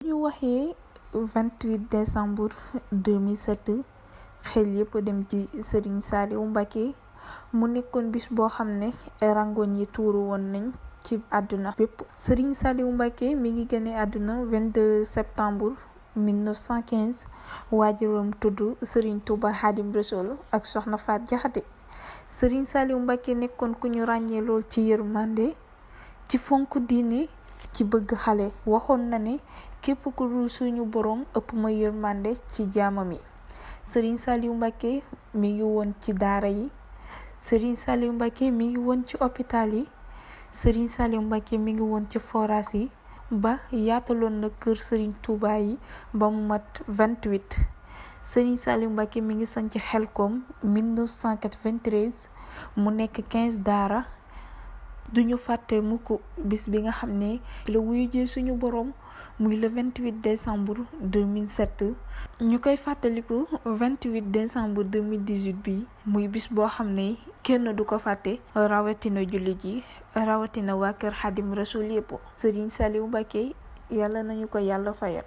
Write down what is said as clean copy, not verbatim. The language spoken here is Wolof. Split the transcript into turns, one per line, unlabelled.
ñu waxee 28 décembre 2007 xel yépp dem ci Serigne Saliou Mbacké mu nekkoon bis boo xam ne rangoñ yi tuuru woon nañ ci àdduna bépp. Serigne Saliou Mbacké mi ngi génne àdduna 22 septembre 1915 waajuram tudd Serigne Touba Khadim Rassoul ak Soxna Faat Jaxate. Serigne Saliou Mbacké nekkoon ku ñu ràññee lool ci yërmande, ci fonk diine, ci bëgg xale. Waxoon na ne képp ku dul suñu borom ëpp ma yërmande ci jaamam yi. Serigne Saliou Mbacké mi ngi woon ci daara yi, Serigne Saliou Mbacké mi ngi woon ci hôpital yi, Serigne Saliou Mbacké mi ngi woon ci forage yi, ba yaataloon na kër Serigne Touba yi ba mu mat 28. Serigne Saliou Mbacké mi ngi sanc Xelkom 1993 mu nekk 15 daara. duñu fàtte mukk bis bi nga xam ne la wuyu ji suñu borom muy le 28 décembre 2007 ñu koy fàttaliku 28 décembre 2018 bi muy bis boo xam ne kenn du ko fàtte rawatina jullit yi rawatina waa kër Xadim Rasul yépp. Serigne Saliou Mbacké yàlla nañu ko yàlla fayal.